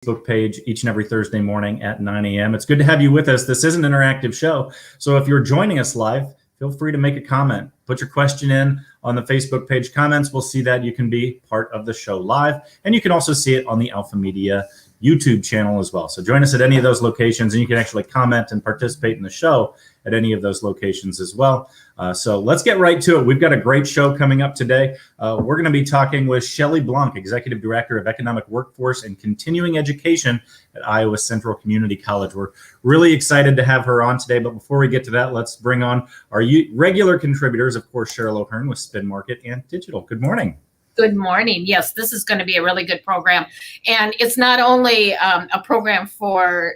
Facebook page each and every Thursday morning at 9 a.m. It's good to have you with us. This is an interactive show, so if you're joining us live, feel free to make a comment. Put your question in on the Facebook page comments. We'll see that. You can be part of the show live, and you can also see it on the Alpha Media YouTube channel as well. So join us at any of those locations, and you can actually comment and participate in the show at any of those locations as well. So let's get right to it. We've got a great show coming up today. We're going to be talking with Shelly Blanc, Executive Director of Economic Workforce and Continuing Education at Iowa Central Community College. We're really excited to have her on today. But before we get to that, let's bring on our regular contributors, of course, Cheryl O'Hearn with Spin Market and Digital. Good morning. Good morning. Yes, this is going to be a really good program. And it's not only a program for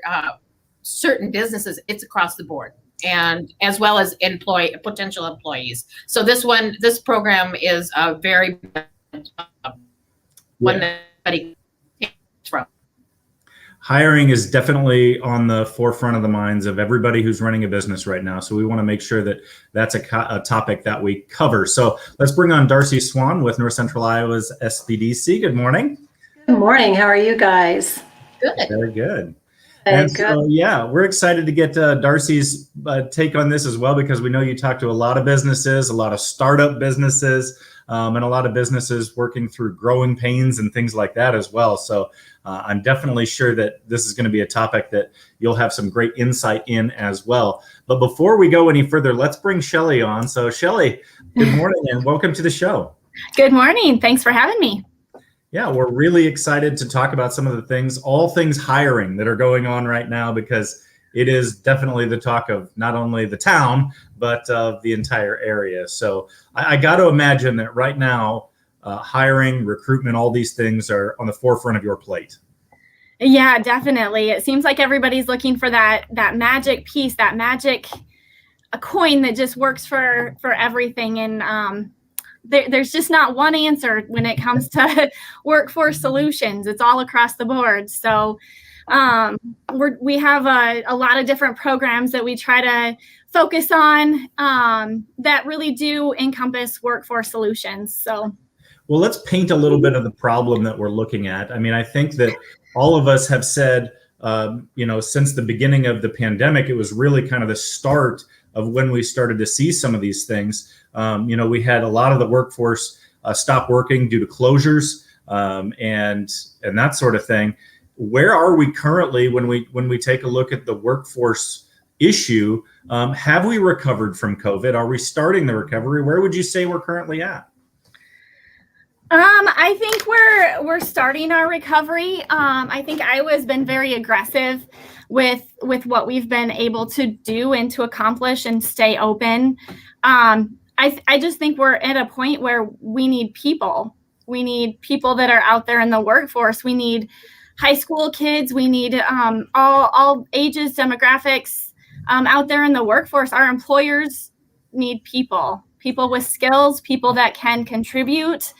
certain businesses, it's across the board, and as well as potential employees. So this program is a very one that everybody takes from. Hiring is definitely on the forefront of the minds of everybody who's running a business right now. So we want to make sure that that's a topic that we cover. So let's bring on Darcy Swan with North Central Iowa's SBDC. Good morning. Good morning. How are you guys? Good. Very good. And so, yeah, we're excited to get Darcy's take on this as well, because we know you talk to a lot of businesses, a lot of startup businesses, and a lot of businesses working through growing pains and things like that as well. So I'm definitely sure that this is going to be a topic that you'll have some great insight in as well. But before we go any further, let's bring Shelly on. So Shelly, good morning and welcome to the show. Good morning. Thanks for having me. Yeah, we're really excited to talk about some of the things, all things hiring that are going on right now, because it is definitely the talk of not only the town, but of the entire area. So I got to imagine that right now, hiring, recruitment, all these things are on the forefront of your plate. Yeah, definitely. It seems like everybody's looking for that magic piece, that magic coin that just works for everything. And there's just not one answer when it comes to workforce solutions. It's all across the board. So we have a lot of different programs that we try to focus on that really do encompass workforce solutions. So, well, let's paint a little bit of the problem that we're looking at. I mean, I think that all of us have said, since the beginning of the pandemic, it was really kind of the start of when we started to see some of these things. We had a lot of the workforce stop working due to closures and that sort of thing. Where are we currently when we take a look at the workforce issue? Have we recovered from COVID? Are we starting the recovery? Where would you say we're currently at? I think we're starting our recovery. I think Iowa's been very aggressive with what we've been able to do and to accomplish and stay open. I just think we're at a point where we need people. We need people that are out there in the workforce. We need high school kids. We need all ages, demographics out there in the workforce. Our employers need people with skills, people that can contribute.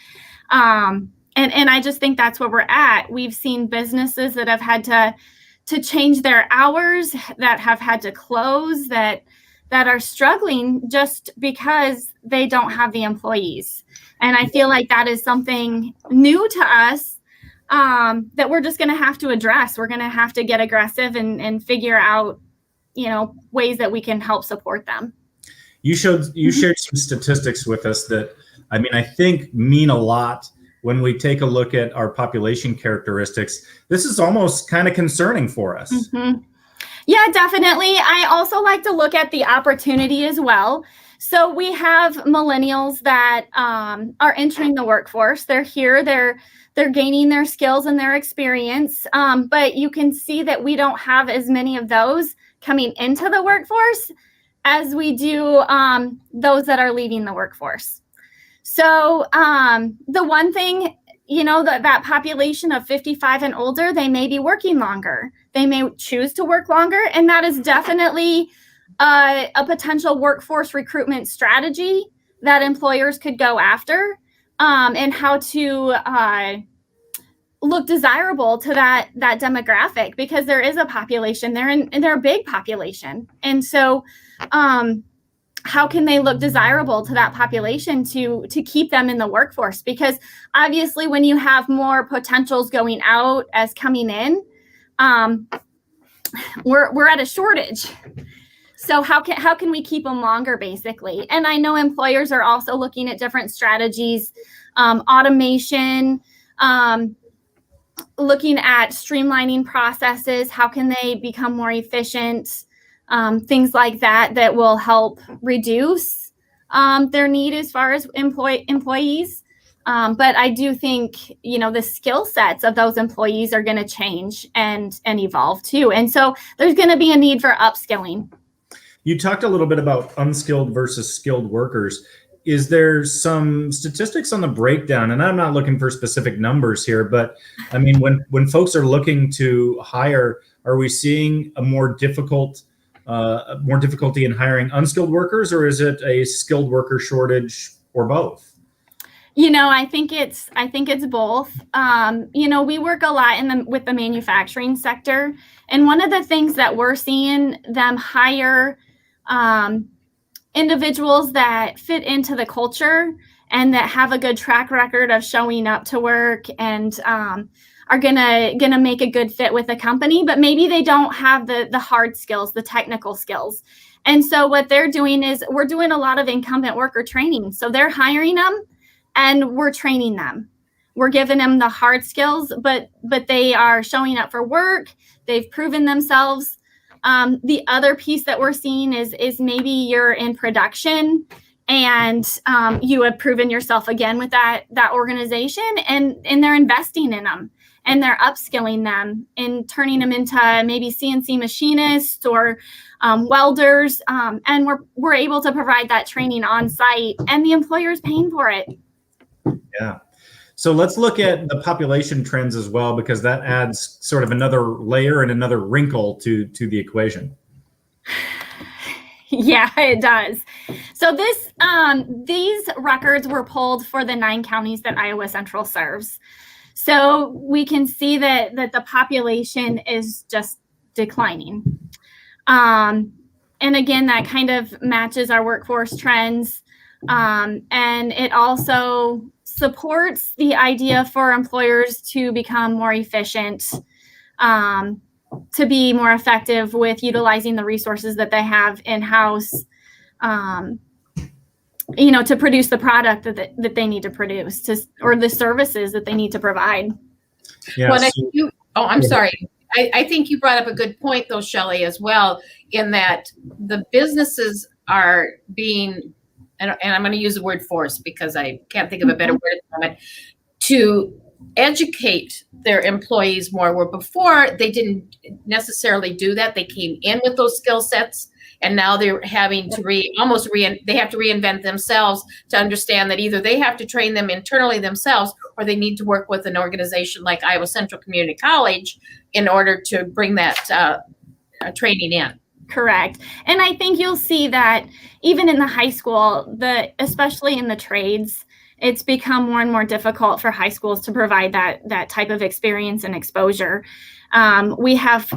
And I just think that's where we're at. We've seen businesses that have had to change their hours, that have had to close, that are struggling just because they don't have the employees. And I feel like that is something new to us that we're just going to have to address. We're going to have to get aggressive and figure out, ways that we can help support them. You shared some statistics with us that, I think mean a lot when we take a look at our population characteristics. This is almost kind of concerning for us. Mm-hmm. Yeah, definitely. I also like to look at the opportunity as well. So we have millennials that are entering the workforce. They're here, they're gaining their skills and their experience. But you can see that we don't have as many of those coming into the workforce as we do those that are leaving the workforce. So the one thing, that population of 55 and older, they may be working longer. They may choose to work longer. And that is definitely a potential workforce recruitment strategy that employers could go after, and how to look desirable to that demographic, because there is a population there and they're a big population. And so how can they look desirable to that population to keep them in the workforce? Because obviously when you have more potentials going out as coming in, we're at a shortage. So how can we keep them longer, basically? And I know employers are also looking at different strategies, automation, looking at streamlining processes. How can they become more efficient? Things like that will help reduce their need as far as employees. But I do think, the skill sets of those employees are going to change and evolve too. And so there's going to be a need for upskilling. You talked a little bit about unskilled versus skilled workers. Is there some statistics on the breakdown? And I'm not looking for specific numbers here, but I mean, when folks are looking to hire, are we seeing a more difficulty in hiring unskilled workers, or is it a skilled worker shortage, or both? I think it's both. We work a lot with the manufacturing sector, and one of the things that we're seeing them hire individuals that fit into the culture and that have a good track record of showing up to work and are gonna make a good fit with the company, but maybe they don't have the hard skills, the technical skills. And so what they're doing is we're doing a lot of incumbent worker training. So they're hiring them and we're training them. We're giving them the hard skills, but they are showing up for work. They've proven themselves. The other piece that we're seeing is maybe you're in production and you have proven yourself again with that organization, and they're investing in them and they're upskilling them and turning them into maybe CNC machinists or welders. And we're able to provide that training on site, and the employer is paying for it. Yeah. So let's look at the population trends as well, because that adds sort of another layer and another wrinkle to the equation. Yeah, it does. So these records were pulled for the 9 counties that Iowa Central serves. So we can see that the population is just declining. And again, that kind of matches our workforce trends. And it also supports the idea for employers to become more efficient, to be more effective with utilizing the resources that they have in-house, to produce the product that they need to produce, or the services that they need to provide. Yeah. Well, I'm sorry. I think you brought up a good point, though, Shelly, as well, in that the businesses are being, and I'm going to use the word force because I can't think of a better word at the moment, to educate their employees more, where before they didn't necessarily do that. They came in with those skill sets, and now they're having to they have to reinvent themselves to understand that either they have to train them internally themselves, or they need to work with an organization like Iowa Central Community College in order to bring that training in. Correct. And I think you'll see that even in the high school, especially in the trades, it's become more and more difficult for high schools to provide that type of experience and exposure. We have,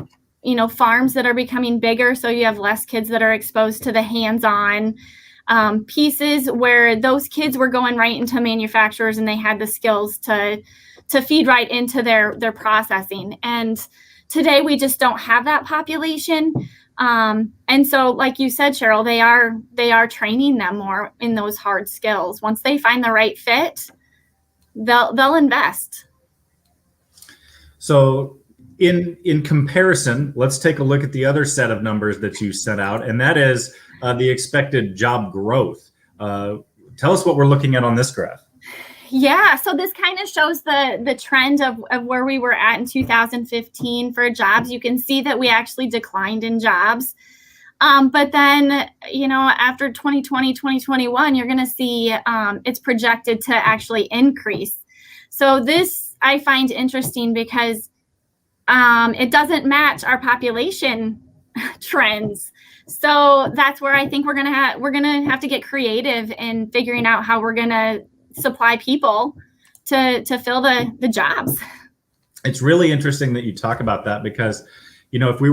farms that are becoming bigger, so you have less kids that are exposed to the hands-on pieces, where those kids were going right into manufacturers and they had the skills to feed right into their processing. And today we just don't have that population. And so, like you said, Cheryl, they are training them more in those hard skills. Once they find the right fit, they'll invest. So in comparison, let's take a look at the other set of numbers that you set out, and that is the expected job growth. Tell us what we're looking at on this graph. Yeah, so this kind of shows the trend of where we were at in 2015 for jobs. You can see that we actually declined in jobs. But then, after 2020, 2021, you're going to see it's projected to actually increase. So this I find interesting because it doesn't match our population trends. So that's where I think we're gonna have to get creative in figuring out how we're gonna supply people to fill the jobs. It's really interesting that you talk about that, because if we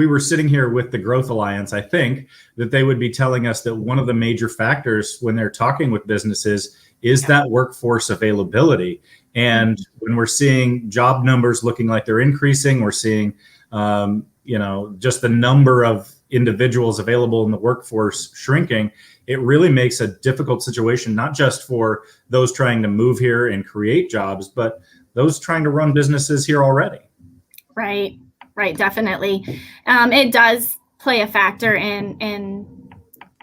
were sitting here with the Growth Alliance, I think that they would be telling us that one of the major factors when they're talking with businesses is that workforce availability. And when we're seeing job numbers looking like they're increasing, we're seeing, just the number of individuals available in the workforce shrinking, it really makes a difficult situation, not just for those trying to move here and create jobs, but those trying to run businesses here already. Right, definitely. It does play a factor in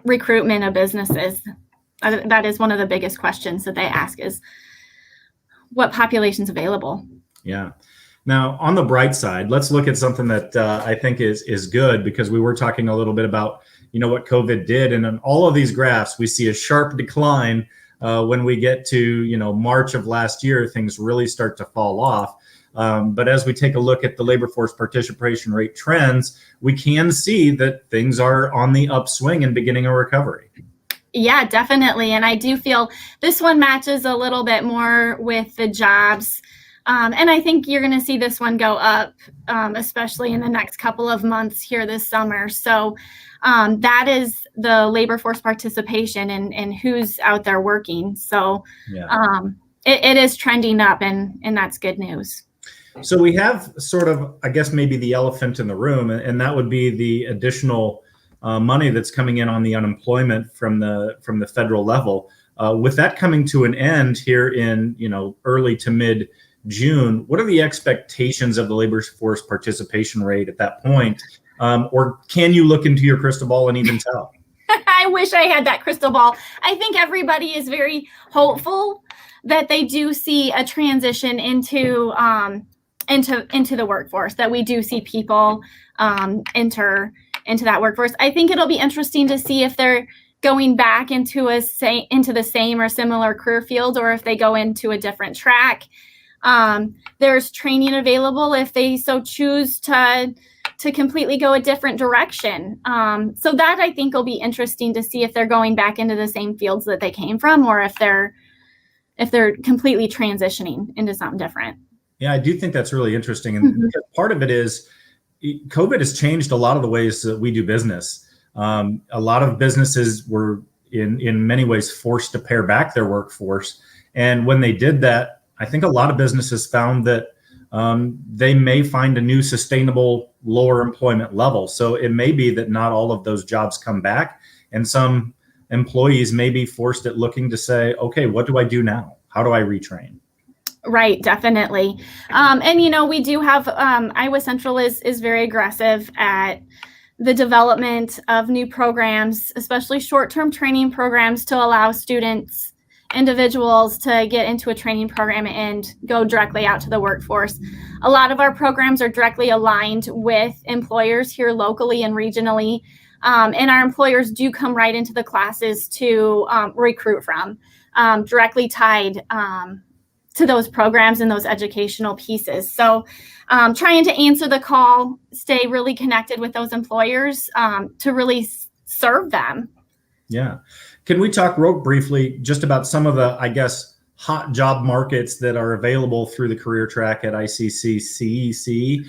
recruitment of businesses. That is one of the biggest questions that they ask is what population's available. Yeah. Now, on the bright side, let's look at something that I think is good, because we were talking a little bit about, what COVID did. And in all of these graphs, we see a sharp decline when we get to, March of last year, things really start to fall off. But as we take a look at the labor force participation rate trends, we can see that things are on the upswing and beginning a recovery. Yeah, definitely. And I do feel this one matches a little bit more with the jobs. And I think you're going to see this one go up, especially in the next couple of months here this summer. So that is the labor force participation and who's out there working. So it is trending up, and that's good news. So we have sort of, I guess, maybe the elephant in the room, and that would be the additional money that's coming in on the unemployment from the federal level. With that coming to an end here in early to mid June, what are the expectations of the labor force participation rate at that point? Or can you look into your crystal ball and even tell? I wish I had that crystal ball. I think everybody is very hopeful that they do see a transition into the workforce, that we do see people enter into that workforce. I think it'll be interesting to see if they're going back into the same or similar career field, or if they go into a different track. There's training available if they so choose to completely go a different direction. So that I think will be interesting to see if they're going back into the same fields that they came from, or if they're completely transitioning into something different. Yeah, I do think that's really interesting. And part of it is COVID has changed a lot of the ways that we do business. A lot of businesses were in many ways forced to pare back their workforce. And when they did that, I think a lot of businesses found that they may find a new sustainable lower employment level. So it may be that not all of those jobs come back, and some employees may be forced at looking to say, okay, what do I do now? How do I retrain? Right, definitely. And we do have Iowa Central is very aggressive at the development of new programs, especially short-term training programs, to allow individuals to get into a training program and go directly out to the workforce. A lot of our programs are directly aligned with employers here locally and regionally. And our employers do come right into the classes to recruit from, directly tied to those programs and those educational pieces. So trying to answer the call, stay really connected with those employers to really serve them. Yeah. Can we talk real briefly just about some of the, I guess, hot job markets that are available through the career track at ICCCEC?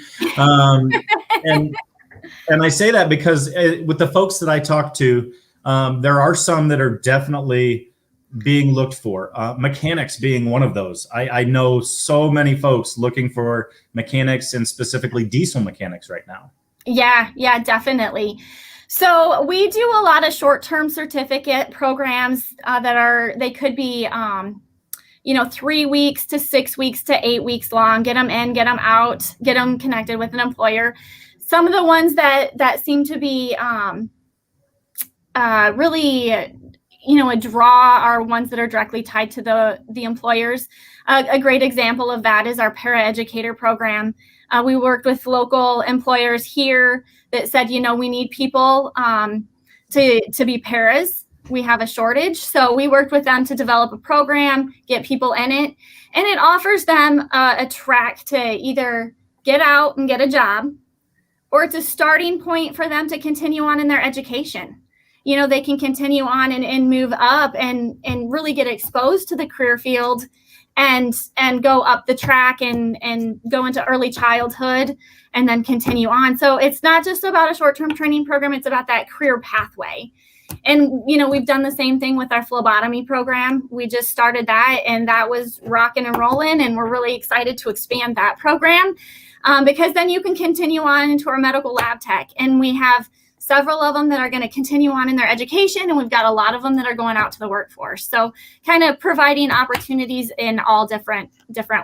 And I say that because with the folks that I talk to, there are some that are definitely being looked for. Mechanics being one of those. I know so many folks looking for mechanics, and specifically diesel mechanics right now. Yeah, definitely. So we do a lot of short-term certificate programs they could be 3 weeks to 6 weeks to 8 weeks long. Get them in, get them out, get them connected with an employer. Some of the ones that seem to be really a draw are ones that are directly tied to the employers. A great example of that is our paraeducator program. We worked with local employers here that said, we need people to be paras. We have a shortage. So we worked with them to develop a program, get people in it, and it offers them a track to either get out and get a job, or it's a starting point for them to continue on in their education. They can continue on and move up and really get exposed to the career field and go up the track and go into early childhood and then continue on. So it's not just about a short-term training program, it's about that career pathway. And, you know, we've done the same thing with our phlebotomy program. We just started that, and that was rocking and rolling. And we're really excited to expand that program because then you can continue on into our medical lab tech. And we have several of them that are going to continue on in their education, and we've got a lot of them that are going out to the workforce. So kind of providing opportunities in all different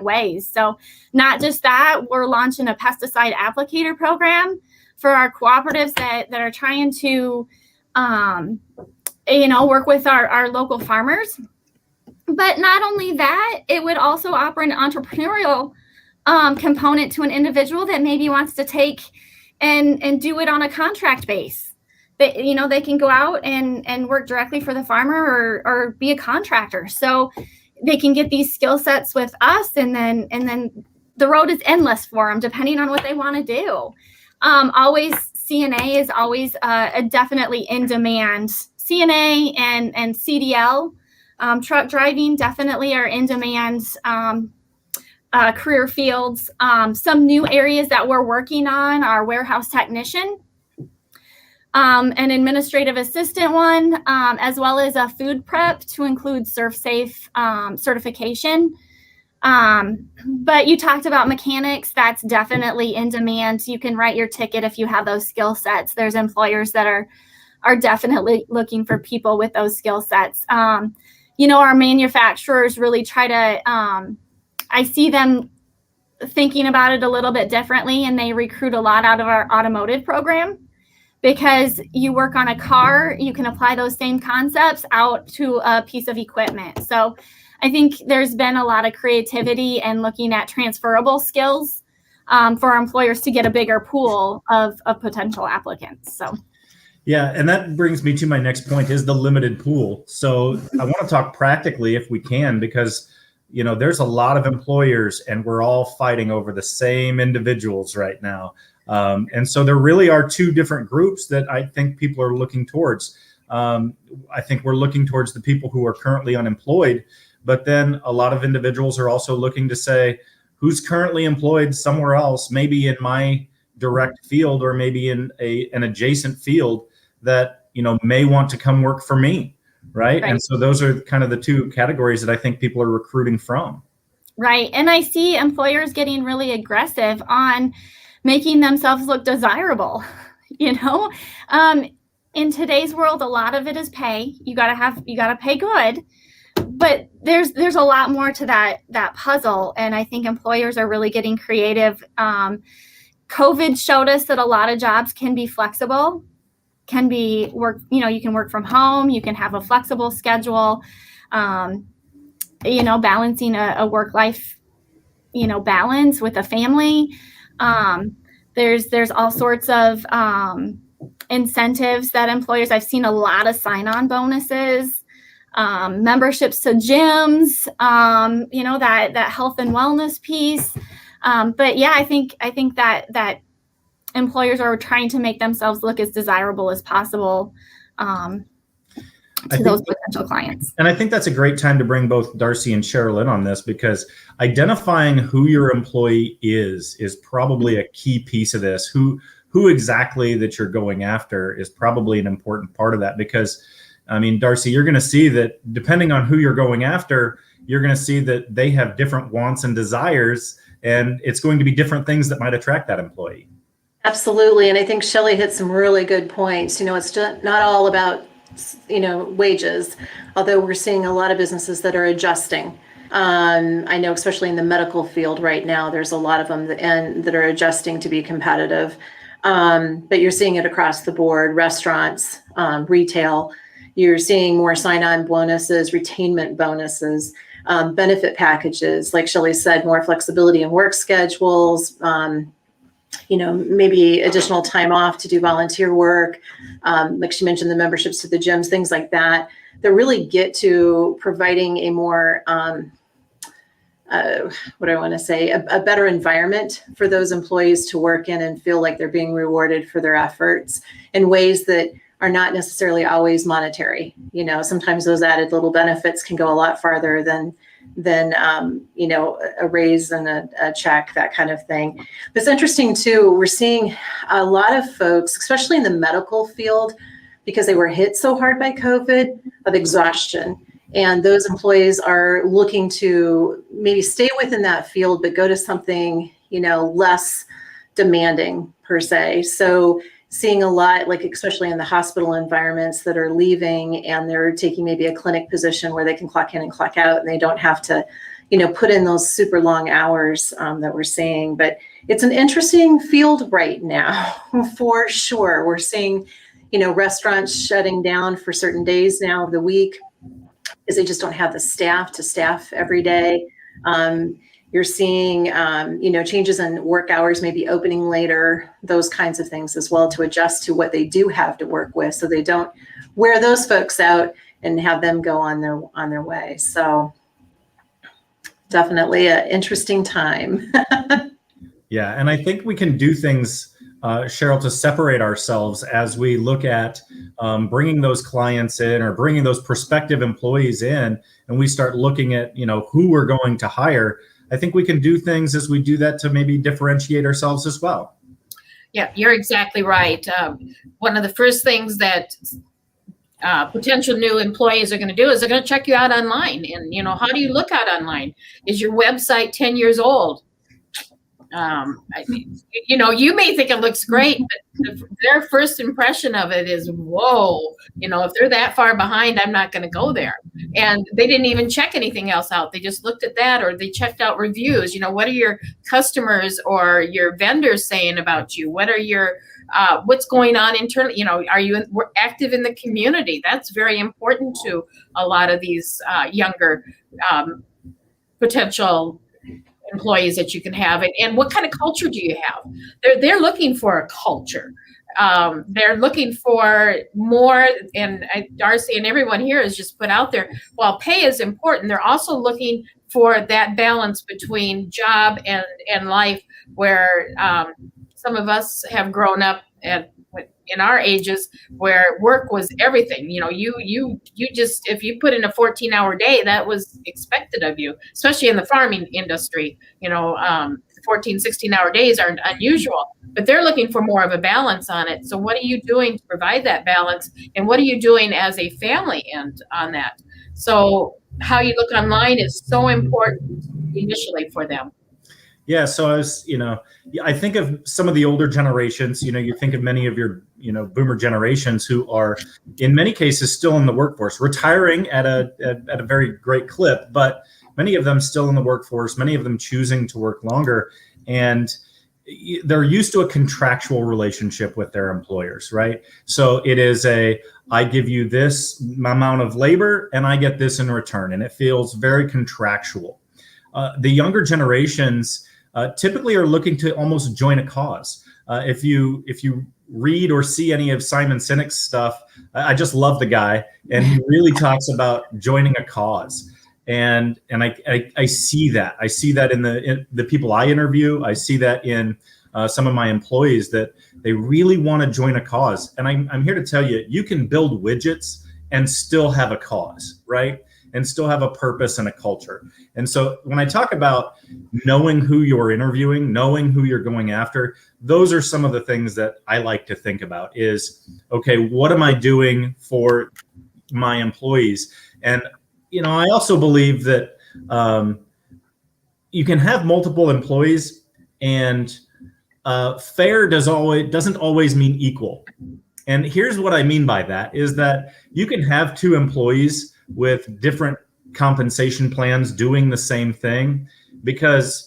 ways. So not just that, we're launching a pesticide applicator program for our cooperatives that are trying to, work with our local farmers. But not only that, it would also offer an entrepreneurial component to an individual that maybe wants to take and do it on a contract base. They can go out and work directly for the farmer or be a contractor. So they can get these skill sets with us, and then the road is endless for them, depending on what they want to do. Always CNA is always definitely in demand. CNA and CDL, truck driving definitely are in demand career fields. Some new areas that we're working on are warehouse technician, an administrative assistant one, as well as a food prep to include ServSafe certification. But you talked about mechanics. That's definitely in demand. You can write your ticket if you have those skill sets. There's employers that are definitely looking for people with those skill sets. Our manufacturers really try to, I see them thinking about it a little bit differently, and they recruit a lot out of our automotive program because you work on a car, you can apply those same concepts out to a piece of equipment. So I think there's been a lot of creativity and looking at transferable skills for our employers to get a bigger pool of potential applicants. So. Yeah, and that brings me to my next point is the limited pool. So I want to talk practically if we can, because there's a lot of employers and we're all fighting over the same individuals right now. And so there really are two different groups that I think people are looking towards. I think we're looking towards the people who are currently unemployed, but then a lot of individuals are also looking to say, who's currently employed somewhere else, maybe in my direct field or maybe in an adjacent field that, may want to come work for me. Right. And so those are kind of the two categories that I think people are recruiting from. Right. And I see employers getting really aggressive on making themselves look desirable. In today's world, a lot of it is pay. You got to pay good. But there's a lot more to that puzzle. And I think employers are really getting creative. COVID showed us that a lot of jobs can be flexible. Can be work, you can work from home, you can have a flexible schedule, balancing a work-life, balance with a family. There's all sorts of incentives that employers, I've seen a lot of sign-on bonuses, memberships to gyms, that health and wellness piece. But yeah, I think that employers are trying to make themselves look as desirable as possible to those potential clients. And I think that's a great time to bring both Darcy and Cheryl in on this, because identifying who your employee is probably a key piece of this. Who exactly that you're going after is probably an important part of that, because Darcy, you're going to see that depending on who you're going after, you're going to see that they have different wants and desires, and it's going to be different things that might attract that employee. Absolutely. And I think Shelly hit some really good points. It's not all about, wages, although we're seeing a lot of businesses that are adjusting. I know, especially in the medical field right now, there's a lot of them that are adjusting to be competitive. But you're seeing it across the board, restaurants, retail. You're seeing more sign-on bonuses, retainment bonuses, benefit packages. Like Shelly said, more flexibility in work schedules, maybe additional time off to do volunteer work. Like she mentioned, the memberships to the gyms, things like that really get to providing a more, a better environment for those employees to work in and feel like they're being rewarded for their efforts in ways that are not necessarily always monetary. Sometimes those added little benefits can go a lot farther than a raise and a check, that kind of thing. But it's interesting too, we're seeing a lot of folks, especially in the medical field, because they were hit so hard by COVID, of exhaustion. And those employees are looking to maybe stay within that field, but go to something, less demanding per se. So seeing a lot, like especially in the hospital environments, that are leaving and they're taking maybe a clinic position where they can clock in and clock out and they don't have to, put in those super long hours that we're seeing. But it's an interesting field right now, for sure. We're seeing, restaurants shutting down for certain days now of the week because they just don't have the staff to staff every day. You're seeing, changes in work hours, maybe opening later, those kinds of things as well, to adjust to what they do have to work with, so they don't wear those folks out and have them go on their way. So definitely an interesting time. Yeah, and I think we can do things, Cheryl, to separate ourselves as we look at bringing those clients in or bringing those prospective employees in, and we start looking at, who we're going to hire. I think we can do things as we do that to maybe differentiate ourselves as well. Yeah, you're exactly right. One of the first things that potential new employees are going to do is they're going to check you out online. And, how do you look out online? Is your website 10 years old? You may think it looks great, but their first impression of it is, whoa, if they're that far behind, I'm not going to go there. And they didn't even check anything else out. They just looked at that, or they checked out reviews. What are your customers or your vendors saying about you? What are your, what's going on internally? Are you active in the community? That's very important to a lot of these younger potential employees that you can have, and what kind of culture do you have? They're looking for a culture. They're looking for more, and Darcy and everyone here has just put out there, while pay is important, they're also looking for that balance between job and life, where some of us have grown up in our ages where work was everything. You just, if you put in a 14-hour day, that was expected of you, especially in the farming industry. 14, 16-hour days aren't unusual, but they're looking for more of a balance on it. So what are you doing to provide that balance? And what are you doing as a family end on that? So how you look online is so important initially for them. Yeah, so I think of some of the older generations. You think of many of your, boomer generations who are, in many cases, still in the workforce, retiring at a very great clip, but many of them still in the workforce, many of them choosing to work longer, and they're used to a contractual relationship with their employers, right? So it is I give you this amount of labor and I get this in return, and it feels very contractual. The younger generations typically are looking to almost join a cause. If you read or see any of Simon Sinek's stuff, I just love the guy, and he really talks about joining a cause. And I see that. I see that in the people I interview. I see that in some of my employees, that they really want to join a cause. And I'm here to tell you, you can build widgets and still have a cause, right? And still have a purpose and a culture. And so when I talk about knowing who you're interviewing, knowing who you're going after, those are some of the things that I like to think about is, okay, what am I doing for my employees? And, I also believe that you can have multiple employees, and fair doesn't always mean equal. And here's what I mean by that is that you can have two employees with different compensation plans doing the same thing, because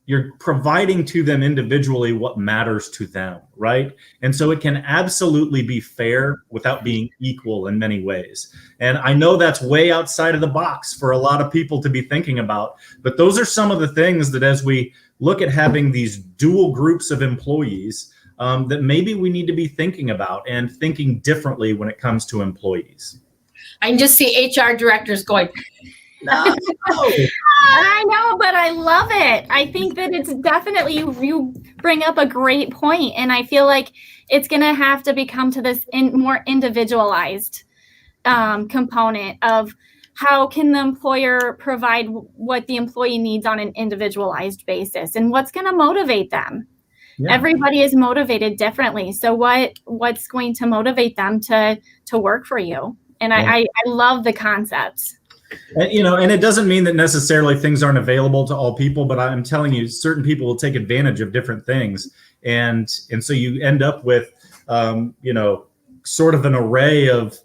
you're providing to them individually what matters to them, right? And so it can absolutely be fair without being equal in many ways. And I know that's way outside of the box for a lot of people to be thinking about, but those are some of the things that, as we look at having these dual groups of employees, that maybe we need to be thinking about and thinking differently when it comes to employees. I can just see HR directors going, No. I know, but I love it. I think that it's definitely, you bring up a great point, and I feel like it's going to have to become to this more individualized component of how can the employer provide what the employee needs on an individualized basis, and what's going to motivate them. Yeah. Everybody is motivated differently. So what's going to motivate them to work for you? And Yeah. I love the concepts. And, and it doesn't mean that necessarily things aren't available to all people, but I'm telling you, certain people will take advantage of different things. And so you end up with, sort of an array of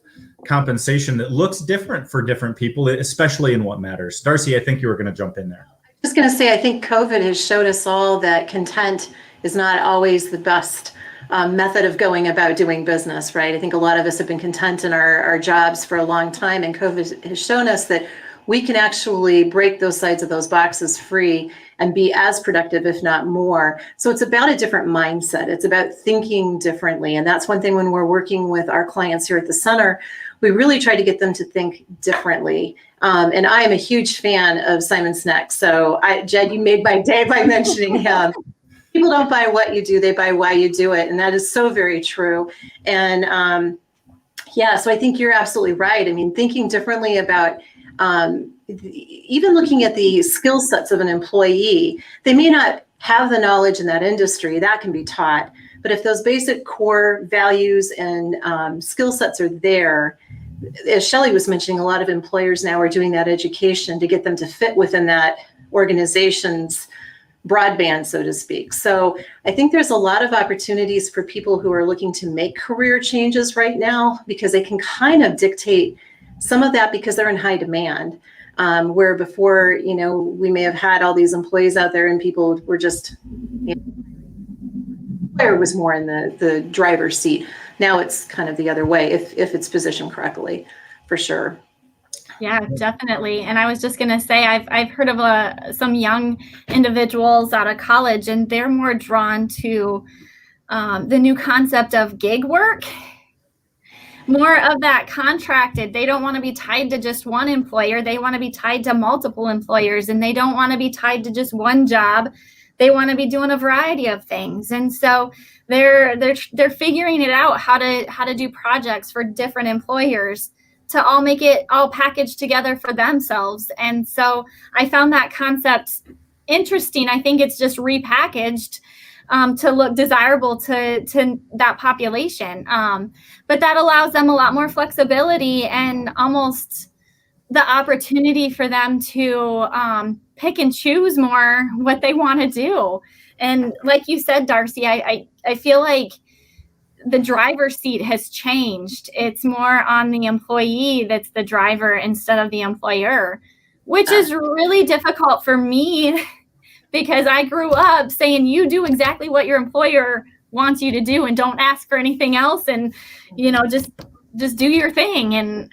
compensation that looks different for different people, especially in what matters. Darcy, I think you were going to jump in there. Just going to say, I think COVID has showed us all that content is not always the best method of going about doing business, right? I think a lot of us have been content in our jobs for a long time, and COVID has shown us that we can actually break those sides of those boxes free and be as productive, if not more. So it's about a different mindset. It's about thinking differently. And that's one thing when we're working with our clients here at the center, we really try to get them to think differently. And I am a huge fan of Simon Sinek. So Jed, you made my day by mentioning him. People don't buy what you do, they buy why you do it. And that is so very true. And so I think you're absolutely right. I mean, thinking differently about even looking at the skill sets of an employee. They may not have the knowledge in that industry, that can be taught. But if those basic core values and skill sets are there, as Shelly was mentioning, a lot of employers now are doing that education to get them to fit within that organization's broadband, so to speak. So I think there's a lot of opportunities for people who are looking to make career changes right now, because they can kind of dictate some of that because they're in high demand. Where before, we may have had all these employees out there and people were just, employer was more in the driver's seat. Now it's kind of the other way if it's positioned correctly, for sure. Yeah, definitely. And I was just going to say, I've heard of some young individuals out of college, and they're more drawn to the new concept of gig work, more of that contracted. They don't want to be tied to just one employer. They want to be tied to multiple employers, and they don't want to be tied to just one job. They want to be doing a variety of things. And so they're figuring it out how to do projects for different employers to all make it all packaged together for themselves. And so I found that concept interesting. I think it's just repackaged to look desirable to that population. But that allows them a lot more flexibility and almost the opportunity for them to pick and choose more what they want to do. And like you said, Darcy, I feel like the driver's seat has changed. It's more on the employee that's the driver instead of the employer, which is really difficult for me because I grew up saying you do exactly what your employer wants you to do and don't ask for anything else, and just do your thing. And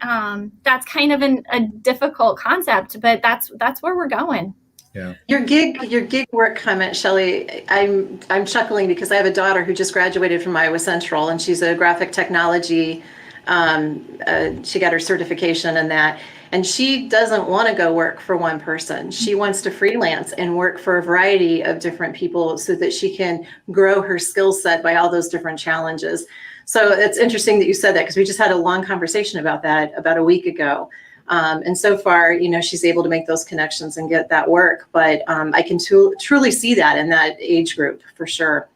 that's kind of a difficult concept, but that's where we're going. Yeah. Your gig work comment, Shelly, I'm chuckling because I have a daughter who just graduated from Iowa Central, and she's a graphic technology. She got her certification in that, and she doesn't want to go work for one person. She wants to freelance and work for a variety of different people so that she can grow her skill set by all those different challenges. So it's interesting that you said that, because we just had a long conversation about that about a week ago. And so far, she's able to make those connections and get that work. But I can truly see that in that age group for sure.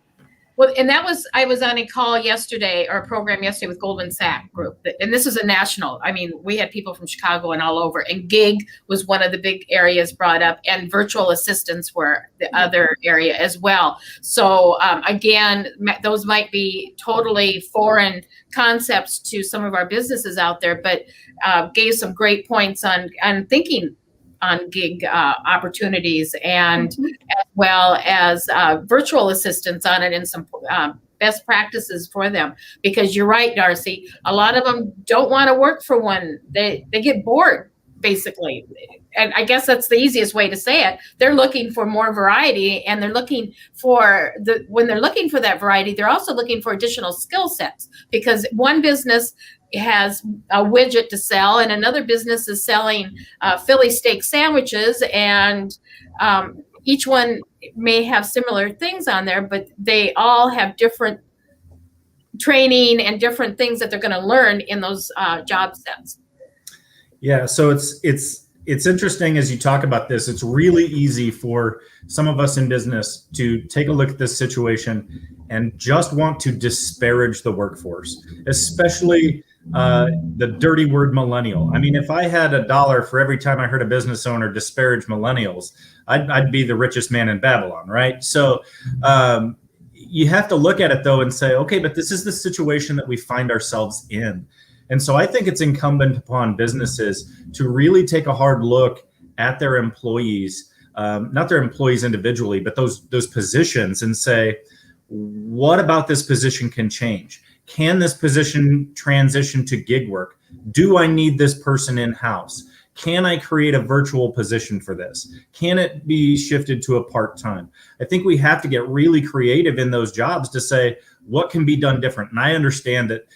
Well, and I was on a call yesterday, or a program yesterday with Goldman Sachs Group. And this is a national, we had people from Chicago and all over, and gig was one of the big areas brought up, and virtual assistants were the other area as well. So again, those might be totally foreign concepts to some of our businesses out there, but gave some great points on thinking on gig opportunities, and as well as virtual assistants on it, and some best practices for them. Because you're right, Darcy, a lot of them don't want to work for one. They get bored, basically. And I guess that's the easiest way to say it. They're looking for more variety, and they're looking for when they're looking for that variety, they're also looking for additional skill sets, because one business has a widget to sell, and another business is selling Philly steak sandwiches, and each one may have similar things on there, but they all have different training and different things that they're going to learn in those job sets. Yeah, so it's it's interesting as you talk about this. It's really easy for some of us in business to take a look at this situation and just want to disparage the workforce, especially the dirty word millennial. I mean, if I had $1 for every time I heard a business owner disparage millennials, I'd be the richest man in Babylon, right? So you have to look at it though and say, okay, but this is the situation that we find ourselves in. And so I think it's incumbent upon businesses to really take a hard look at their employees, not their employees individually, but those positions, and say, what about this position can change? Can this position transition to gig work? Do I need this person in-house? Can I create a virtual position for this? Can it be shifted to a part-time? I think we have to get really creative in those jobs to say, what can be done different? And I understand that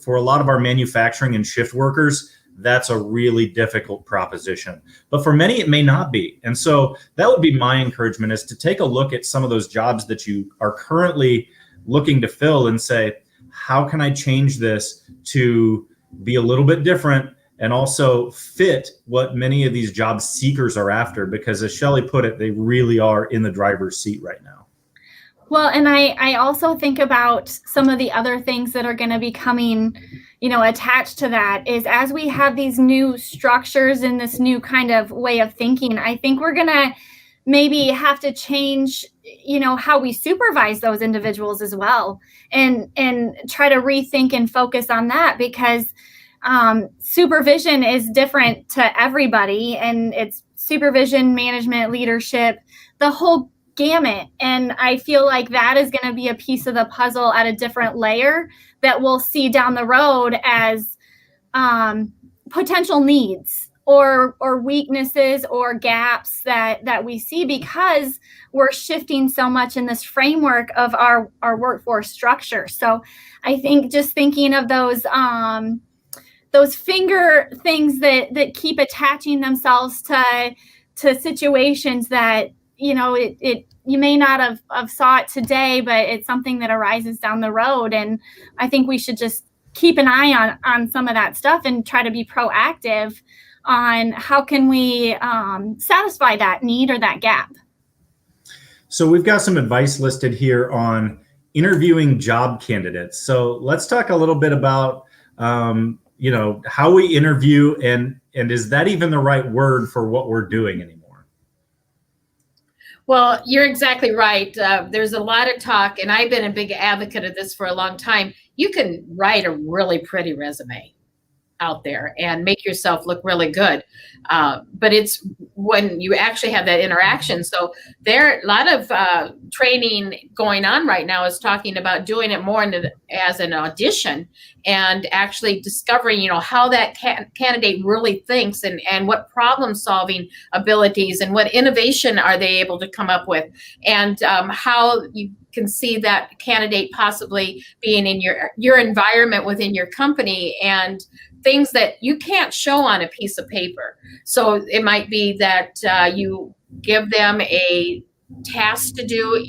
for a lot of our manufacturing and shift workers, that's a really difficult proposition. But for many, it may not be. And so that would be my encouragement, is to take a look at some of those jobs that you are currently looking to fill and say, how can I change this to be a little bit different and also fit what many of these job seekers are after? Because as Shelly put it, they really are in the driver's seat right now. Well, and I also think about some of the other things that are going to be coming, attached to that, is as we have these new structures and this new kind of way of thinking, I think we're going to maybe have to change, how we supervise those individuals as well, and try to rethink and focus on that, because supervision is different to everybody, and it's supervision, management, leadership, the whole gamut. And I feel like that is going to be a piece of the puzzle at a different layer that we'll see down the road as potential needs or weaknesses or gaps that we see, because we're shifting so much in this framework of our workforce structure. So I think just thinking of those finger things that keep attaching themselves to situations that, you may not have saw it today, but it's something that arises down the road. And I think we should just keep an eye on some of that stuff and try to be proactive on how can we satisfy that need or that gap. So we've got some advice listed here on interviewing job candidates. So let's talk a little bit about, how we interview, and is that even the right word for what we're doing anymore? Well, you're exactly right. There's a lot of talk, and I've been a big advocate of this for a long time. You can write a really pretty resume out there and make yourself look really good. But it's when you actually have that interaction. So there are a lot of training going on right now is talking about doing it more as an audition, and actually discovering, how that candidate really thinks, and what problem solving abilities and what innovation are they able to come up with, and how you can see that candidate possibly being in your environment within your company, and things that you can't show on a piece of paper. So it might be that you give them a task to do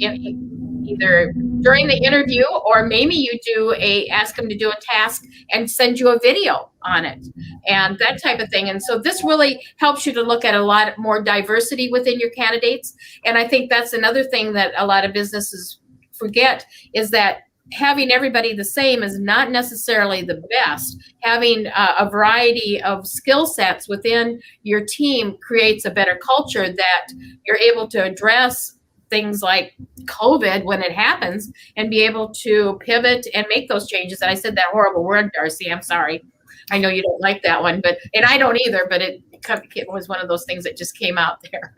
either during the interview, or maybe you ask them to do a task and send you a video on it, and that type of thing. And so this really helps you to look at a lot more diversity within your candidates. And I think that's another thing that a lot of businesses forget, is that having everybody the same is not necessarily the best. Having a variety of skill sets within your team creates a better culture, that you're able to address things like COVID when it happens, and be able to pivot and make those changes. And I said that horrible word, Darcy, I'm sorry. I know you don't like that one, and I don't either, but it was one of those things that just came out there.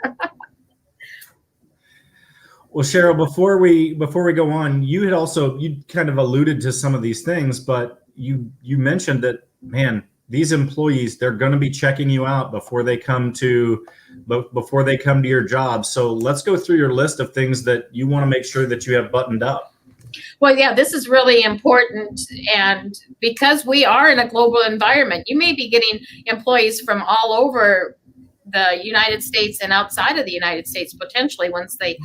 Well, Cheryl, before we go on, you kind of alluded to some of these things, but you mentioned that, man, these employees, they're going to be checking you out before they come to your job. So let's go through your list of things that you want to make sure that you have buttoned up. Well, yeah, this is really important. And because we are in a global environment, you may be getting employees from all over the United States and outside of the United States, potentially, once they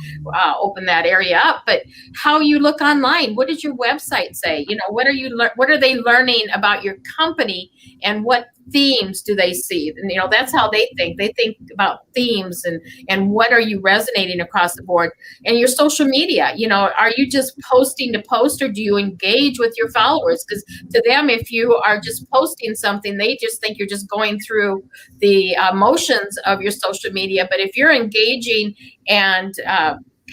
open that area up. But how you look online, what does your website say? What are they learning about your company, and what themes do they see? And, that's how they think. They think about themes and what are you resonating across the board. And your social media, are you just posting to post, or do you engage with your followers? Because to them, if you are just posting something, they just think you're just going through the motions of your social media. But if you're engaging and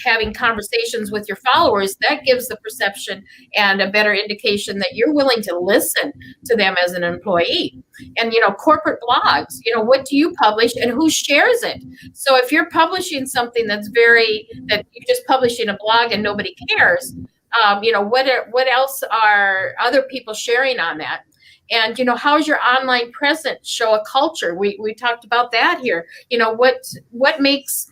having conversations with your followers, that gives the perception and a better indication that you're willing to listen to them as an employee. And, corporate blogs, what do you publish and who shares it? So if you're publishing something that you're just publishing a blog and nobody cares, what else are other people sharing on that? And, how's your online presence show a culture? We talked about that here. What makes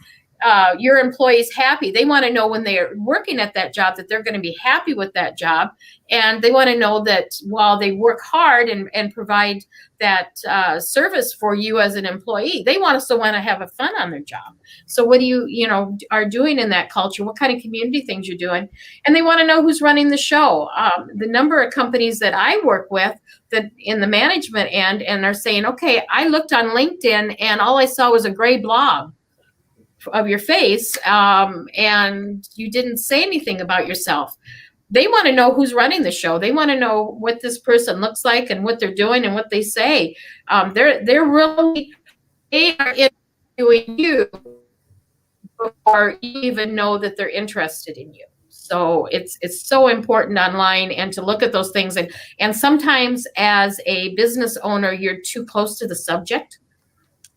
your employees happy? They want to know when they're working at that job that they're going to be happy with that job. And they want to know that while they work hard and provide that service for you as an employee, they also want to have a fun on their job. So what do you are doing in that culture? What kind of community things you're doing? And they want to know who's running the show. The number of companies that I work with that in the management end and are saying, okay, I looked on LinkedIn and all I saw was a gray blob of your face, and you didn't say anything about yourself. They want to know who's running the show. They want to know what this person looks like and what they're doing and what they say. They are interviewing you before you even know that they're interested in you. So it's so important online and to look at those things. And sometimes as a business owner, you're too close to the subject.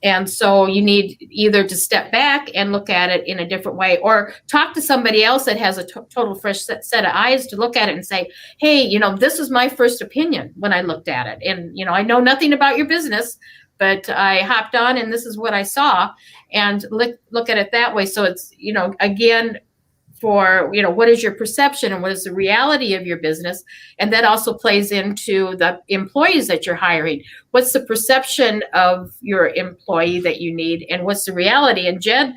And so you need either to step back and look at it in a different way, or talk to somebody else that has a total fresh set of eyes to look at it and say, hey, this is my first opinion when I looked at it. And, I know nothing about your business, but I hopped on and this is what I saw, and look at it that way. So it's, again, for, what is your perception and what is the reality of your business? And that also plays into the employees that you're hiring. What's the perception of your employee that you need, and what's the reality? And Jen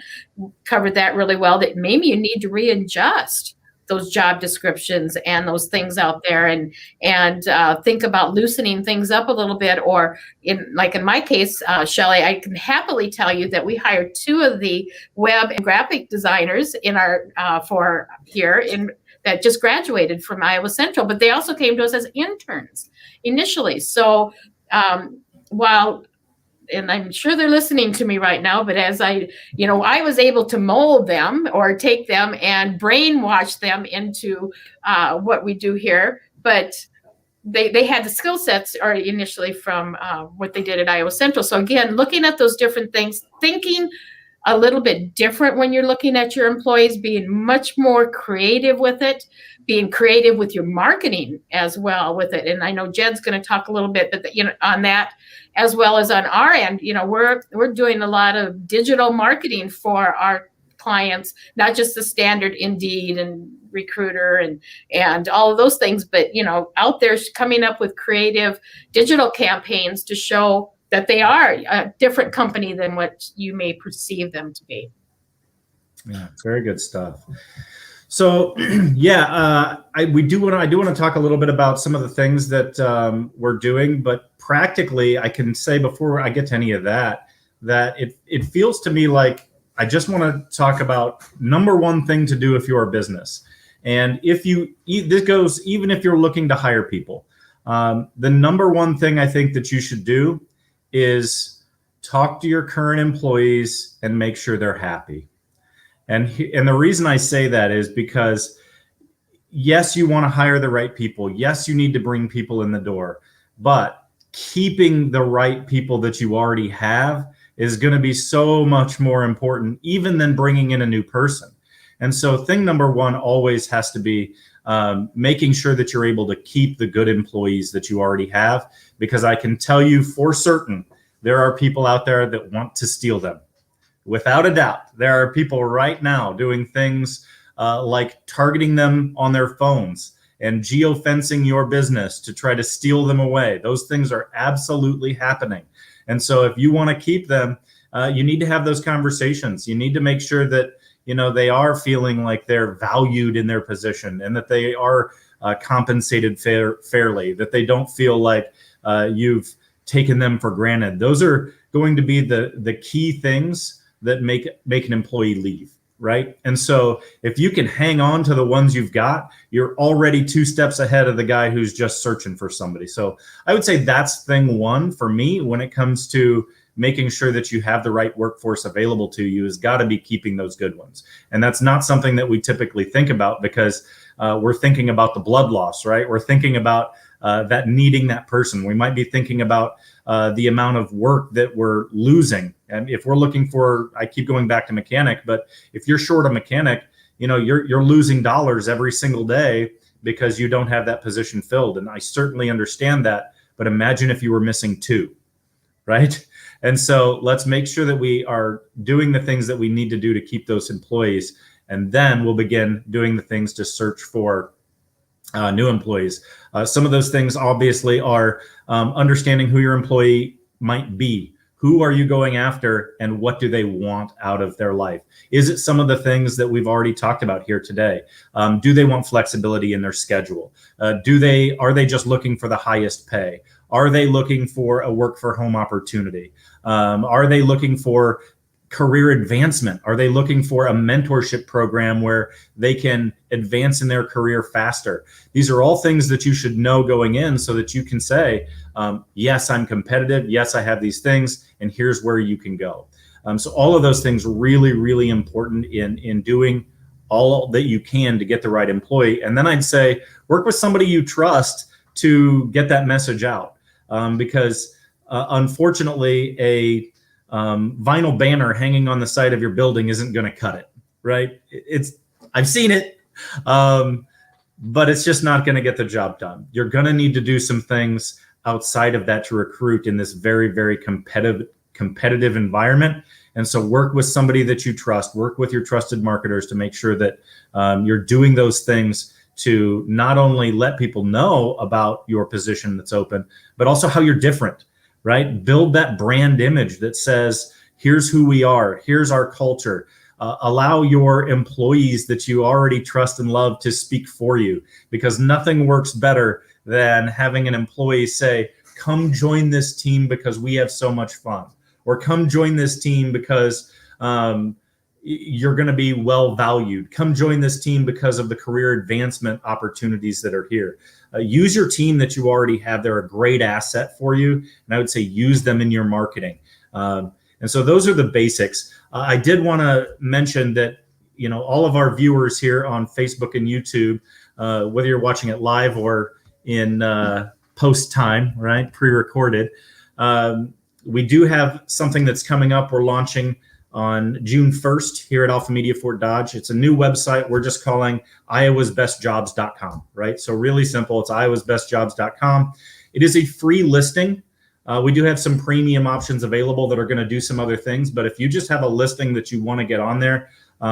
covered that really well, that maybe you need to readjust those job descriptions and those things out there, and think about loosening things up a little bit. Or in my case, Shelly, I can happily tell you that we hired 2 of the web and graphic designers in our that just graduated from Iowa Central, but they also came to us as interns initially. So while, and I'm sure they're listening to me right now, but as I was able to mold them or take them and brainwash them into what we do here, but they had the skill sets already initially from what they did at Iowa Central. So again, looking at those different things, thinking a little bit different when you're looking at your employees, being much more creative with it, being creative with your marketing as well with it. And I know Jed's going to talk a little bit, but on that, as well as on our end, we're doing a lot of digital marketing for our clients, not just the standard Indeed and Recruiter and all of those things, but out there coming up with creative digital campaigns to show that they are a different company than what you may perceive them to be. Yeah, very good stuff. So, I do want to talk a little bit about some of the things that we're doing, but practically, I can say before I get to any of that it feels to me like I just want to talk about number one thing to do if you're a business, and this goes even if you're looking to hire people. The number one thing I think that you should do is talk to your current employees and make sure they're happy. And the reason I say that is because, yes, you want to hire the right people. Yes, you need to bring people in the door. But keeping the right people that you already have is going to be so much more important even than bringing in a new person. And so thing number one always has to be making sure that you're able to keep the good employees that you already have, because I can tell you for certain there are people out there that want to steal them. Without a doubt, there are people right now doing things like targeting them on their phones and geofencing your business to try to steal them away. Those things are absolutely happening. And so if you want to keep them, you need to have those conversations. You need to make sure that they are feeling like they're valued in their position and that they are compensated fairly, that they don't feel like you've taken them for granted. Those are going to be the key things that make an employee leave, right? And so if you can hang on to the ones you've got, you're already 2 steps ahead of the guy who's just searching for somebody. So I would say that's thing one for me when it comes to making sure that you have the right workforce available to you, has got to be keeping those good ones. And that's not something that we typically think about, because we're thinking about the blood loss, right? We're thinking about that needing that person. We might be thinking about the amount of work that we're losing. And if we're looking for, I keep going back to mechanic, but if you're short a mechanic, you're losing dollars every single day because you don't have that position filled. And I certainly understand that, but imagine if you were missing 2, right? And so let's make sure that we are doing the things that we need to do to keep those employees. And then we'll begin doing the things to search for new employees. Some of those things obviously are understanding who your employee might be. Who are you going after, and what do they want out of their life? Is it some of the things that we've already talked about here today? Do they want flexibility in their schedule? Are they just looking for the highest pay? Are they looking for a work for home opportunity? Are they looking for career advancement? Are they looking for a mentorship program where they can advance in their career faster? These are all things that you should know going in, so that you can say, yes, I'm competitive. Yes, I have these things, and here's where you can go. So all of those things really, really important in doing all that you can to get the right employee. And then I'd say work with somebody you trust to get that message out, because unfortunately, a vinyl banner hanging on the side of your building isn't going to cut it, right? I've seen it, but it's just not going to get the job done. You're going to need to do some things outside of that to recruit in this very, very competitive environment. And so work with somebody that you trust, work with your trusted marketers to make sure that you're doing those things to not only let people know about your position that's open, but also how you're different, right? Build that brand image that says, here's who we are, here's our culture. Allow your employees that you already trust and love to speak for you, because nothing works better than having an employee say, come join this team because we have so much fun, or come join this team because you're going to be well valued. Come join this team because of the career advancement opportunities that are here. Use your team that you already have. They're a great asset for you. And I would say use them in your marketing. And so those are the basics. I did want to mention that, all of our viewers here on Facebook and YouTube, whether you're watching it live or in post time, right, pre-recorded, we do have something that's coming up. We're launching on June 1st here at Alpha Media Fort Dodge. It's a new website we're just calling iowasbestjobs.com, right? So really simple. It's iowasbestjobs.com. It is a free listing. We do have some premium options available that are going to do some other things. But if you just have a listing that you want to get on there,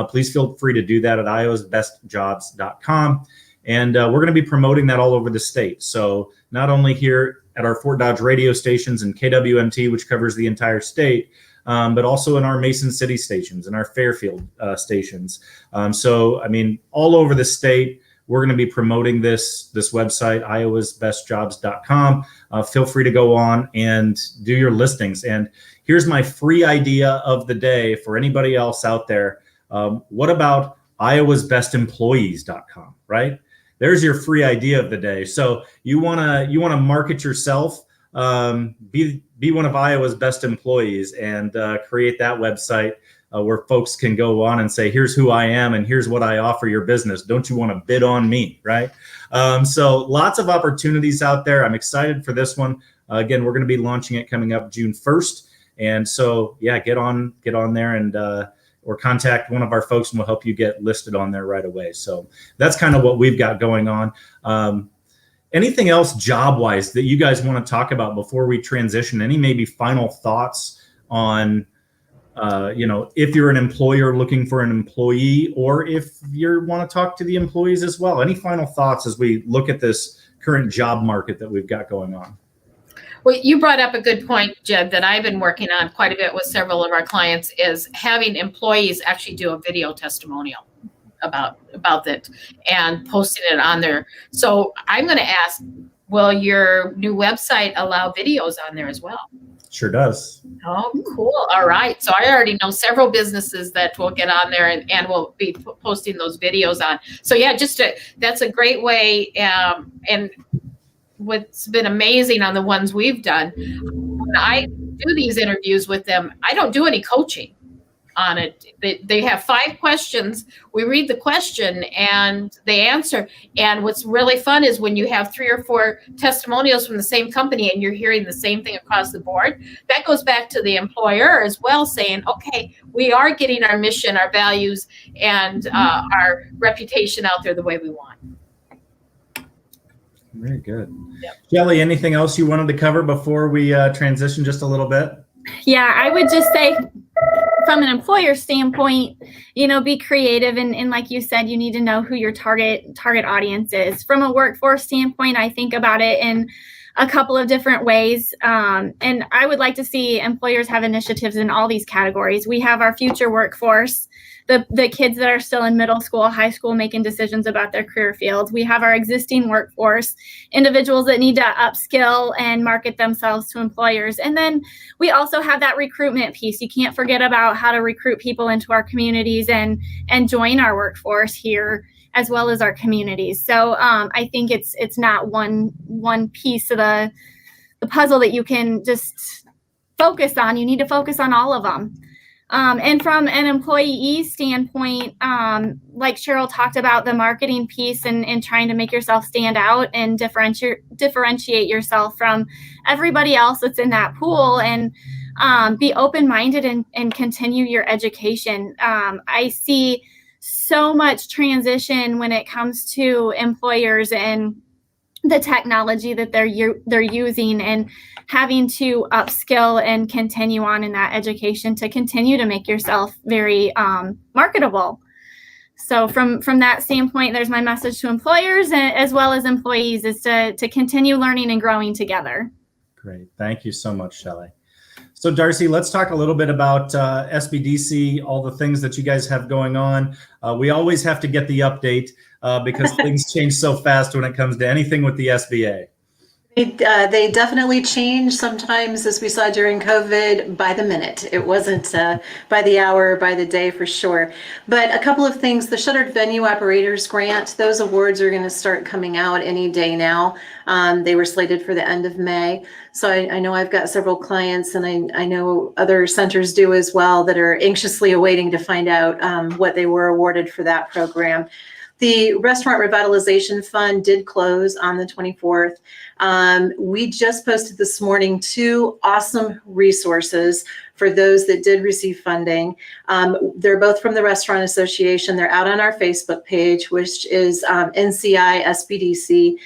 please feel free to do that at iowasbestjobs.com. And we're going to be promoting that all over the state. So not only here at our Fort Dodge radio stations and KWMT, which covers the entire state, but also in our Mason City stations and our Fairfield stations. So, all over the state, we're going to be promoting this website, iowasbestjobs.com. Feel free to go on and do your listings. And here's my free idea of the day for anybody else out there. What about iowasbestemployees.com, right? There's your free idea of the day. So you want to market yourself, be one of Iowa's best employees, and create that website where folks can go on and say, here's who I am and here's what I offer your business. Don't you want to bid on me, right? So lots of opportunities out there. I'm excited for this one. Again, we're going to be launching it coming up June 1st. And so, yeah, get on there and or contact one of our folks and we'll help you get listed on there right away. So that's kind of what we've got going on. Anything else job-wise that you guys want to talk about before we transition? Any maybe final thoughts on, if you're an employer looking for an employee, or if you want to talk to the employees as well? Any final thoughts as we look at this current job market that we've got going on? Well, you brought up a good point, Jed, that I've been working on quite a bit with several of our clients, is having employees actually do a video testimonial about it and posting it on there. So I'm going to ask will your new website allow videos on there as well? Sure does. Oh, cool. All right. So I already know several businesses that will get on there and will be posting those videos on. So yeah, that's a great way. And what's been amazing on the ones we've done, when I do these interviews with them, I don't do any coaching on it. They have 5 questions. We read the question and they answer. And what's really fun is when you have 3 or 4 testimonials from the same company and you're hearing the same thing across the board, that goes back to the employer as well, saying, okay, we are getting our mission, our values, and our reputation out there the way we want. Very good. Yep. Shelly, anything else you wanted to cover before we transition just a little bit? Yeah, I would just say from an employer standpoint, be creative. And like you said, you need to know who your target audience is. From a workforce standpoint, I think about it in a couple of different ways. And I would like to see employers have initiatives in all these categories. We have our future workforce, the kids that are still in middle school, high school, making decisions about their career fields. We have our existing workforce, individuals that need to upskill and market themselves to employers. And then we also have that recruitment piece. You can't forget about how to recruit people into our communities and join our workforce here, as well as our communities. So I think it's not one piece of the puzzle that you can just focus on. You need to focus on all of them. And from an employee standpoint, like Cheryl talked about, the marketing piece and trying to make yourself stand out and differentiate yourself from everybody else that's in that pool, and be open-minded and continue your education. I see so much transition when it comes to employers and the technology that they're using, and having to upskill and continue on in that education to continue to make yourself very marketable. So from that standpoint, there's my message to employers as well as employees, is to continue learning and growing together. Great. Thank you so much, Shelly. So Darcy, let's talk a little bit about SBDC, all the things that you guys have going on. We always have to get the update because things change so fast when it comes to anything with the SBA. They definitely change sometimes, as we saw during COVID, by the minute. It wasn't by the hour, by the day for sure. But a couple of things, the Shuttered Venue Operators Grant, those awards are going to start coming out any day now. They were slated for the end of May. So I know I've got several clients, and I know other centers do as well, that are anxiously awaiting to find out what they were awarded for that program. The Restaurant Revitalization Fund did close on the 24th. We just posted this morning 2 awesome resources for those that did receive funding. They're both from the Restaurant Association. They're out on our Facebook page, which is NCI SBDC.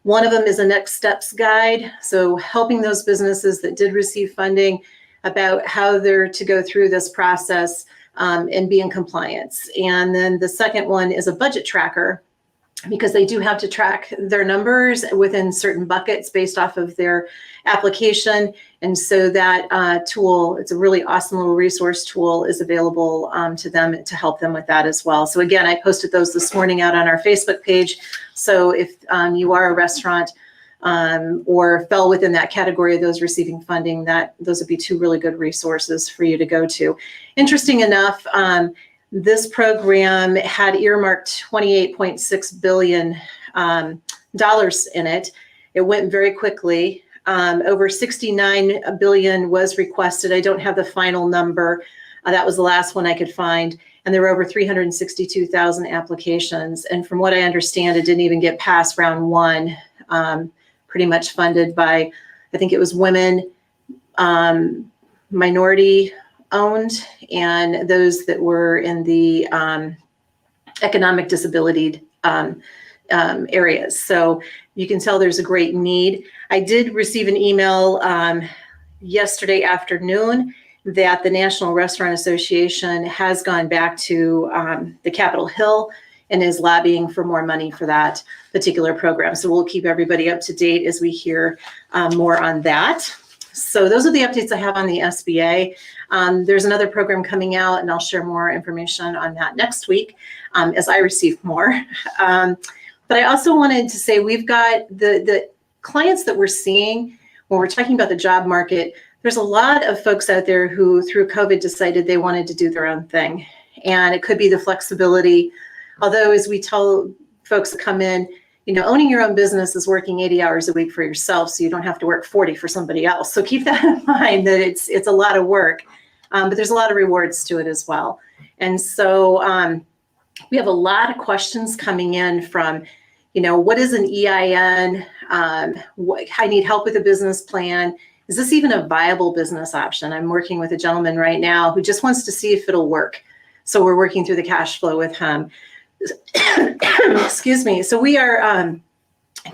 One of them is a next steps guide, so helping those businesses that did receive funding about how they're to go through this process and be in compliance. And then the second one is a budget tracker, because they do have to track their numbers within certain buckets based off of their application. And so that tool, it's a really awesome little resource tool, is available to them to help them with that as well. So again, I posted those this morning out on our Facebook page. So if you are a restaurant or fell within that category of those receiving funding, those would be 2 really good resources for you to go to. Interesting enough, this program had earmarked $28.6 billion in it. It went very quickly. Over $69 billion was requested. I don't have the final number. That was the last one I could find. And there were over 362,000 applications. And from what I understand, it didn't even get past round 1. Pretty much funded by, I think it was women, minority owned, and those that were in the economic disability areas. So you can tell there's a great need. I did receive an email yesterday afternoon that the National Restaurant Association has gone back to the Capitol Hill and is lobbying for more money for that particular program. So we'll keep everybody up to date as we hear more on that. So those are the updates I have on the SBA. There's another program coming out, and I'll share more information on that next week as I receive more. But I also wanted to say we've got the clients that we're seeing when we're talking about the job market, there's a lot of folks out there who through COVID decided they wanted to do their own thing. And it could be the flexibility. Although as we tell folks to come in, owning your own business is working 80 hours a week for yourself, so you don't have to work 40 for somebody else. So keep that in mind, that it's a lot of work, but there's a lot of rewards to it as well. And so we have a lot of questions coming in from, what is an EIN? I need help with a business plan. Is this even a viable business option? I'm working with a gentleman right now who just wants to see if it'll work. So we're working through the cash flow with him. Excuse me. So we are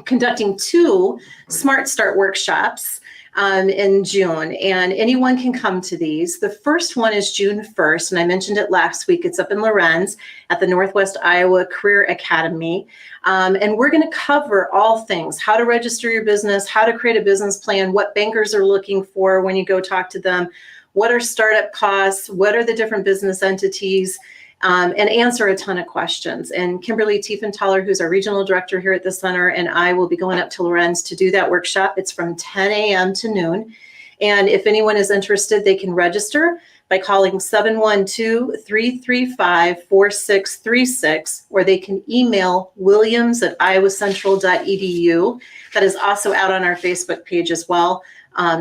conducting 2 Smart Start workshops in June, and anyone can come to these. The first one is June 1st, and I mentioned it last week. It's up in Lorenz at the Northwest Iowa Career Academy. And we're going to cover all things: how to register your business, how to create a business plan, what bankers are looking for when you go talk to them, what are startup costs, what are the different business entities, and answer a ton of questions. And Kimberly Tiefenthaler, who's our regional director here at the center, and I will be going up to Lorenz to do that workshop. It's from 10 a.m. to noon. And if anyone is interested, they can register by calling 712-335-4636, or they can email williams@iowacentral.edu. That is also out on our Facebook page as well,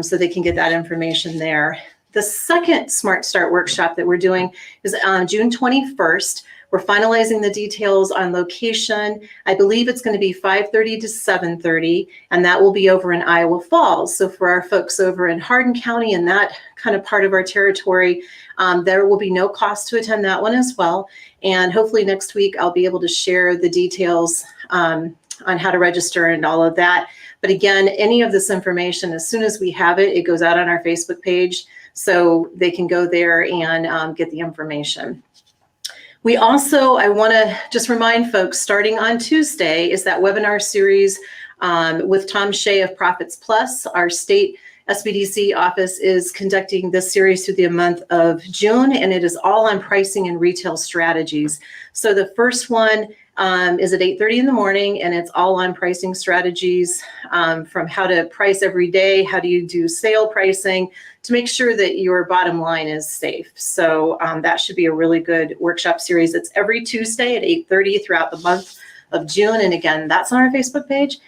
so they can get that information there. The second Smart Start workshop that we're doing is on June 21st. We're finalizing the details on location. I believe it's going to be 5:30 to 7:30, and that will be over in Iowa Falls. So for our folks over in Hardin County and that kind of part of our territory, there will be no cost to attend that one as well. And hopefully next week I'll be able to share the details on how to register and all of that. But again, any of this information, as soon as we have it, it goes out on our Facebook page, so they can go there and get the information. We also, I want to just remind folks, starting on Tuesday is that webinar series with Tom Shea of Profits Plus. Our state SBDC office is conducting this series through the month of June, and it is all on pricing and retail strategies. So the first one is at 8:30 in the morning, and it's all on pricing strategies, from how to price every day, how do you do sale pricing to make sure that your bottom line is safe. So that should be a really good workshop series. It's every Tuesday at 8:30 throughout the month of June. And again, that's on our Facebook page.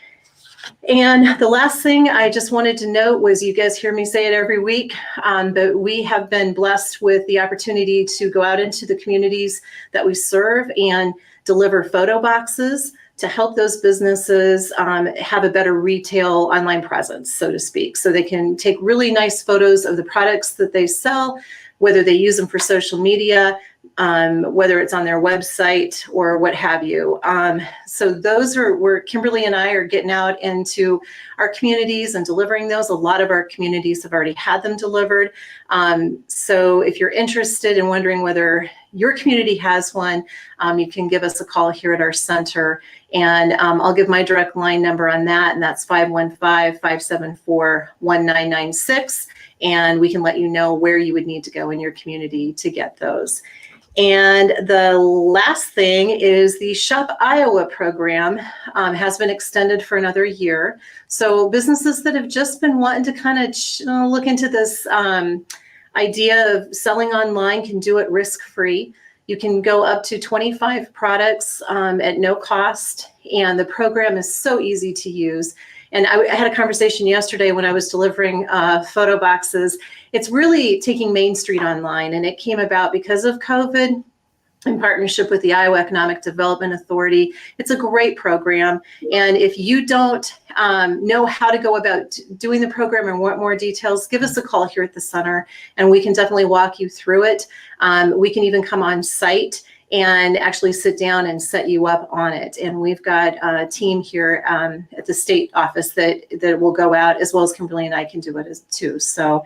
And the last thing I just wanted to note was, you guys hear me say it every week, but we have been blessed with the opportunity to go out into the communities that we serve and deliver photo boxes to help those businesses have a better retail online presence, so to speak. So they can take really nice photos of the products that they sell, whether they use them for social media, whether it's on their website or what have you. So those are where Kimberly and I are getting out into our communities and delivering those. A lot of our communities have already had them delivered. So if you're interested in wondering whether your community has one, you can give us a call here at our center. And I'll give my direct line number on that, and that's 515-574-1996. And we can let you know where you would need to go in your community to get those. And the last thing is the Shop Iowa program has been extended for another year. So businesses that have just been wanting to kind of look into this idea of selling online can do it risk-free. You can go up to 25 products at no cost, and the program is so easy to use. And I had a conversation yesterday when I was delivering photo boxes. It's really taking Main Street online, and it came about because of COVID in partnership with the Iowa Economic Development Authority. It's a great program. And if you don't know how to go about doing the program and want more details, give us a call here at the center, and we can definitely walk you through it. We can even come on site and actually sit down and set you up on it. And we've got a team here at the state office that will go out, as well as Kimberly and I can do it too. So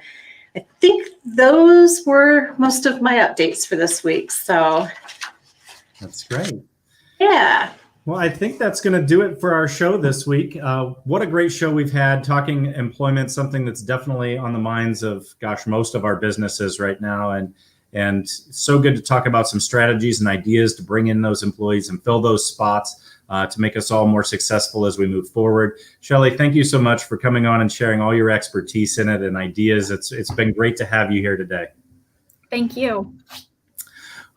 I think those were most of my updates for this week. So that's great. Yeah. Well, I think that's going to do it for our show this week. What a great show we've had, talking employment, something that's definitely on the minds of, most of our businesses right now. And so good to talk about some strategies and ideas to bring in those employees and fill those spots. to make us all more successful as we move forward. Shelly, thank you so much for coming on and sharing all your expertise in it and ideas. It's been great to have you here today. Thank you.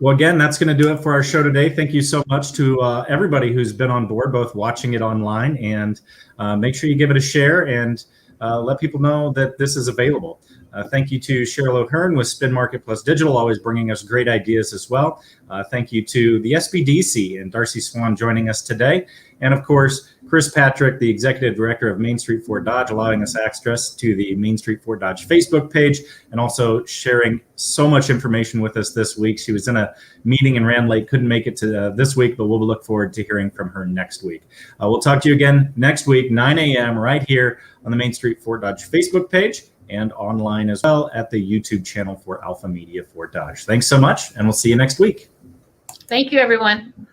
Well, again, that's going to do it for our show today. Thank you so much to everybody who's been on board, both watching it online, and make sure you give it a share and let people know that this is available. Thank you to Cheryl O'Hearn with Spin Market Plus Digital, always bringing us great ideas as well. Thank you to the SBDC and Darcy Swan joining us today. And of course, Chris Patrick, the Executive Director of Main Street Ford Dodge, allowing us access to the Main Street Ford Dodge Facebook page and also sharing so much information with us this week. She was in a meeting and ran late, couldn't make it to this week, but we'll look forward to hearing from her next week. We'll talk to you again next week, 9 a.m. right here on the Main Street Ford Dodge Facebook page and online as well at the YouTube channel for Alpha Media Ford Dodge. Thanks so much, and we'll see you next week. Thank you, everyone.